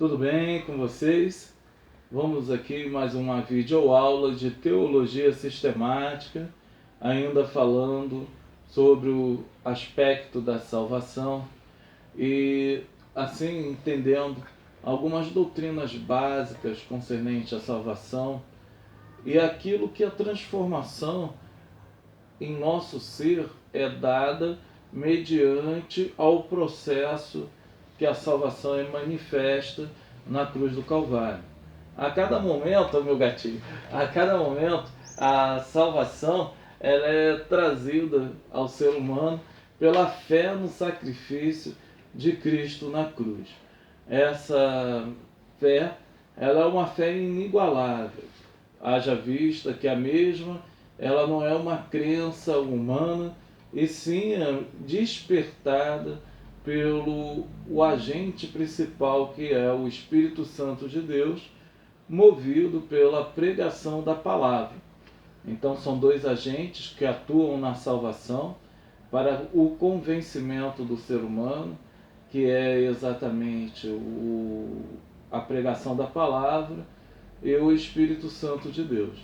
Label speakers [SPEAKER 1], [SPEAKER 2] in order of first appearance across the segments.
[SPEAKER 1] Tudo bem com vocês? Vamos aqui mais uma videoaula de teologia sistemática, ainda falando sobre o aspecto da salvação e assim entendendo algumas doutrinas básicas concernentes à salvação e aquilo que a transformação em nosso ser é dada mediante ao processo que a salvação é manifesta na cruz do Calvário. A cada momento, meu gatinho, a cada momento a salvação ela é trazida ao ser humano pela fé no sacrifício de Cristo na cruz. Essa fé ela é uma fé inigualável, haja vista que a mesma ela não é uma crença humana, e sim despertada pelo o agente principal, que é o Espírito Santo de Deus, movido pela pregação da palavra. Então são dois agentes que atuam na salvação para o convencimento do ser humano, que é exatamente a pregação da palavra e o Espírito Santo de Deus.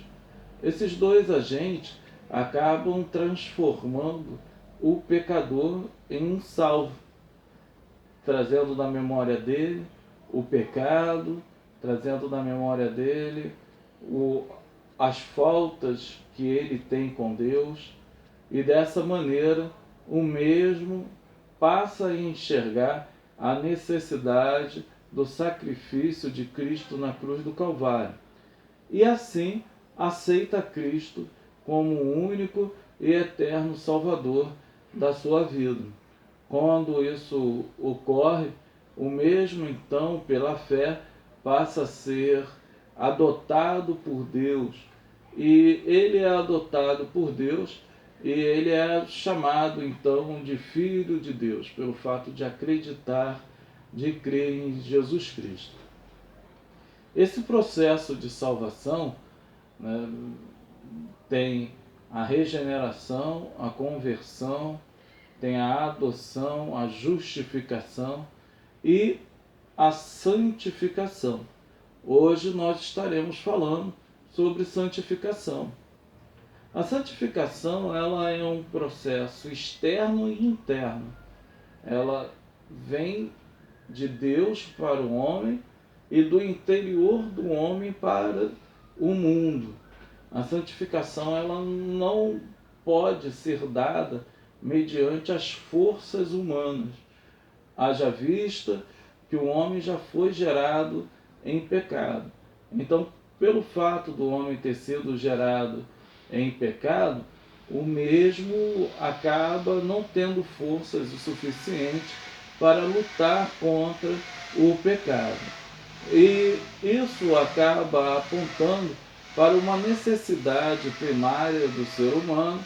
[SPEAKER 1] Esses dois agentes acabam transformando o pecador em um salvo, trazendo na memória dele o pecado, trazendo na memória dele as faltas que ele tem com Deus, e dessa maneira o mesmo passa a enxergar a necessidade do sacrifício de Cristo na cruz do Calvário. E assim aceita Cristo como o único e eterno Salvador da sua vida. Quando isso ocorre, o mesmo então, pela fé, passa a ser adotado por Deus. E ele é adotado por Deus e ele é chamado então de Filho de Deus, pelo fato de acreditar, de crer em Jesus Cristo. Esse processo de salvação, né, tem a regeneração, a conversão, tem a adoção, a justificação e a santificação. Hoje nós estaremos falando sobre santificação. A santificação ela é um processo externo e interno. Ela vem de Deus para o homem e do interior do homem para o mundo. A santificação ela não pode ser dada mediante as forças humanas. Haja vista que o homem já foi gerado em pecado. Então, pelo fato do homem ter sido gerado em pecado, o mesmo acaba não tendo forças o suficiente para lutar contra o pecado. E isso acaba apontando para uma necessidade primária do ser humano,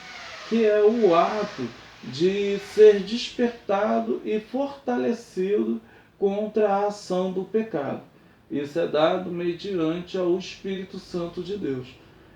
[SPEAKER 1] que é o ato de ser despertado e fortalecido contra a ação do pecado. Isso é dado mediante ao Espírito Santo de Deus.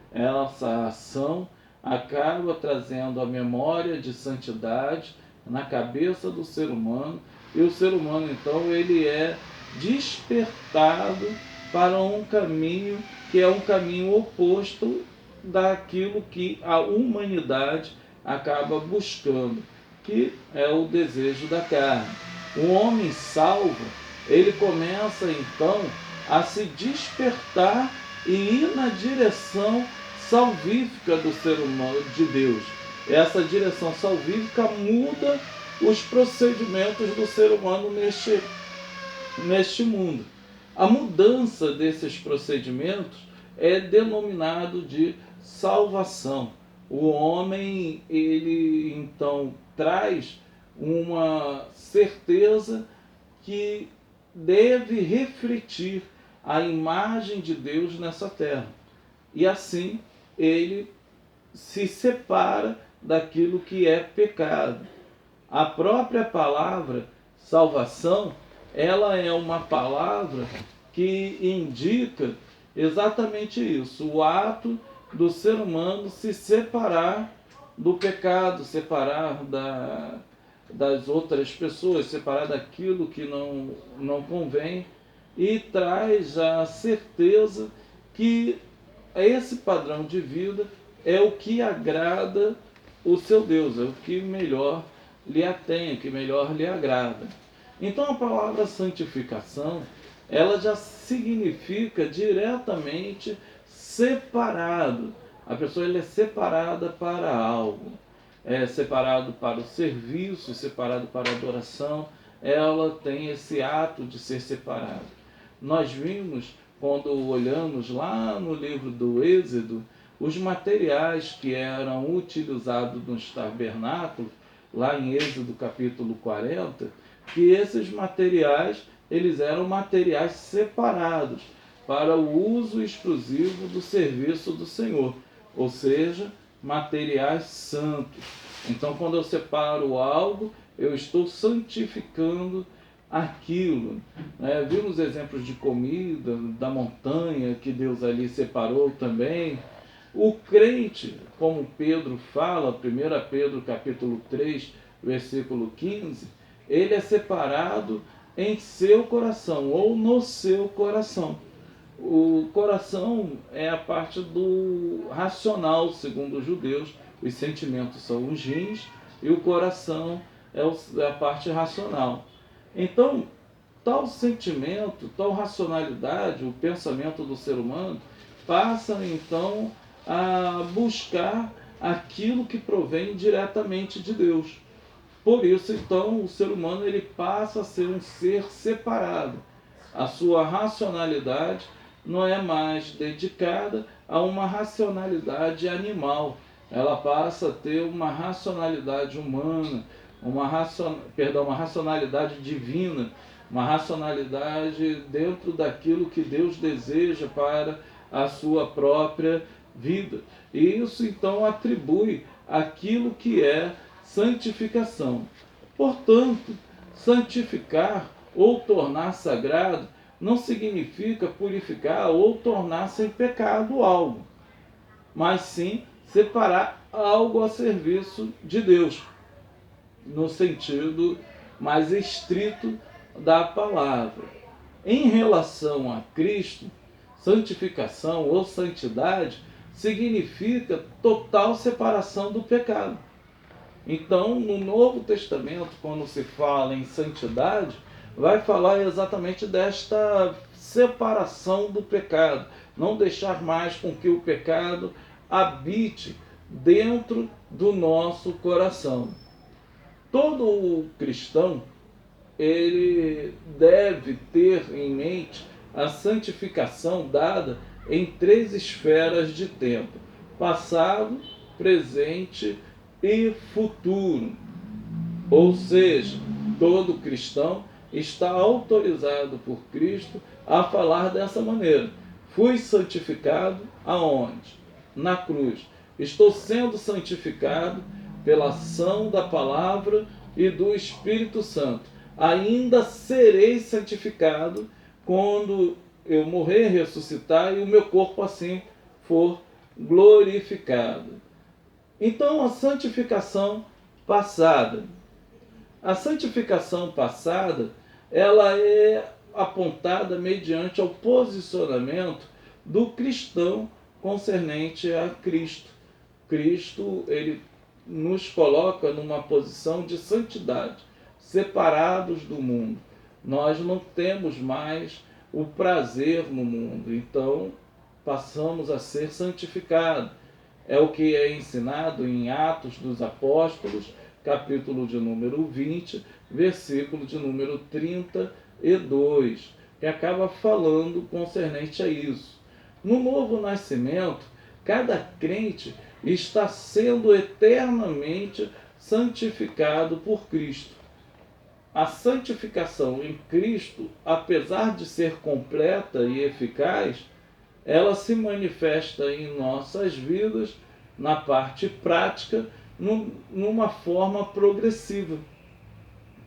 [SPEAKER 1] Essa ação acaba trazendo a memória de santidade na cabeça do ser humano, e o ser humano então ele é despertado para um caminho que é um caminho oposto daquilo que a humanidade acaba buscando, que é o desejo da carne. O homem salvo, ele começa então a se despertar e ir na direção salvífica do ser humano, de Deus. Essa direção salvífica muda os procedimentos do ser humano neste mundo. A mudança desses procedimentos é denominado de salvação. O homem, ele então traz uma certeza que deve refletir a imagem de Deus nessa terra. E assim ele se separa daquilo que é pecado. A própria palavra salvação, ela é uma palavra que indica exatamente isso, o ato do ser humano se separar do pecado, separar das outras pessoas, separar daquilo que não convém, e traz a certeza que esse padrão de vida é o que agrada o seu Deus, é o que melhor lhe atém, o que melhor lhe agrada. Então a palavra santificação, ela já significa diretamente separado. A pessoa ela é separada para algo, é separado para o serviço, separado para a adoração, ela tem esse ato de ser separada. Nós vimos, quando olhamos lá no livro do Êxodo, os materiais que eram utilizados nos tabernáculos, lá em Êxodo capítulo 40, que esses materiais, eles eram materiais separados para o uso exclusivo do serviço do Senhor, ou seja, materiais santos. Então, quando eu separo algo, eu estou santificando aquilo. Vimos exemplos de comida, da montanha que Deus ali separou também. O crente, como Pedro fala, 1 Pedro capítulo 3, versículo 15, ele é separado em seu coração ou no seu coração. O coração é a parte do racional, segundo os judeus. Os sentimentos são os rins e o coração é a parte racional. Então, tal sentimento, tal racionalidade, o pensamento do ser humano, passa então a buscar aquilo que provém diretamente de Deus. Por isso, então, o ser humano ele passa a ser um ser separado. A sua racionalidade não é mais dedicada a uma racionalidade animal. Ela passa a ter uma racionalidade humana, uma racionalidade divina, uma racionalidade dentro daquilo que Deus deseja para a sua própria vida. E isso então atribui aquilo que é santificação. Portanto, santificar ou tornar sagrado não significa purificar ou tornar sem pecado algo, mas sim separar algo a serviço de Deus, no sentido mais estrito da palavra. Em relação a Cristo, santificação ou santidade significa total separação do pecado. Então, no Novo Testamento, quando se fala em santidade, vai falar exatamente desta separação do pecado, não deixar mais com que o pecado habite dentro do nosso coração. Todo cristão, ele deve ter em mente a santificação dada em 3 esferas de tempo: passado, presente e futuro. Ou seja, todo cristão está autorizado por Cristo a falar dessa maneira. Fui santificado aonde? Na cruz. Estou sendo santificado pela ação da palavra e do Espírito Santo. Ainda serei santificado quando eu morrer, ressuscitar e o meu corpo assim for glorificado. Então, a santificação passada. A santificação passada, ela é apontada mediante ao posicionamento do cristão concernente a Cristo. Cristo, ele nos coloca numa posição de santidade, separados do mundo. Nós não temos mais o prazer no mundo, então passamos a ser santificados. É o que é ensinado em Atos dos Apóstolos, capítulo de número 20, versículo de número 32, que acaba falando concernente a isso. No novo nascimento, cada crente está sendo eternamente santificado por Cristo. A santificação em Cristo, apesar de ser completa e eficaz, ela se manifesta em nossas vidas, na parte prática, numa forma progressiva,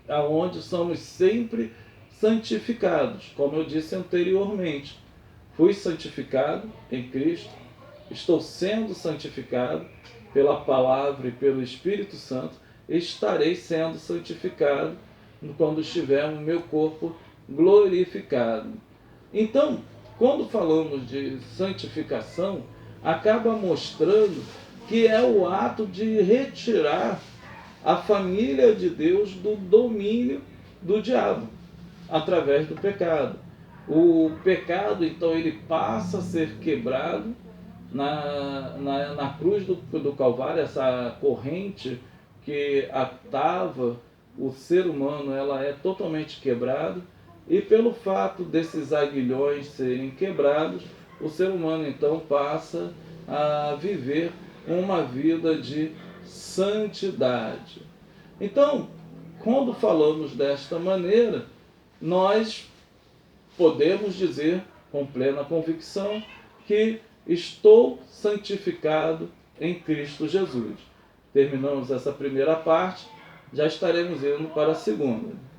[SPEAKER 1] aonde somos sempre santificados, como eu disse anteriormente. Fui santificado em Cristo, estou sendo santificado pela palavra e pelo Espírito Santo, estarei sendo santificado quando estiver o meu corpo glorificado. Então, quando falamos de santificação, acaba mostrando que é o ato de retirar a família de Deus do domínio do diabo, através do pecado. O pecado, então, ele passa a ser quebrado na cruz do Calvário. Essa corrente que atava o ser humano, ela é totalmente quebrada, e pelo fato desses aguilhões serem quebrados, o ser humano então passa a viver uma vida de santidade. Então, quando falamos desta maneira, nós podemos dizer com plena convicção que estou santificado em Cristo Jesus. Terminamos essa primeira parte, já estaremos indo para a segunda.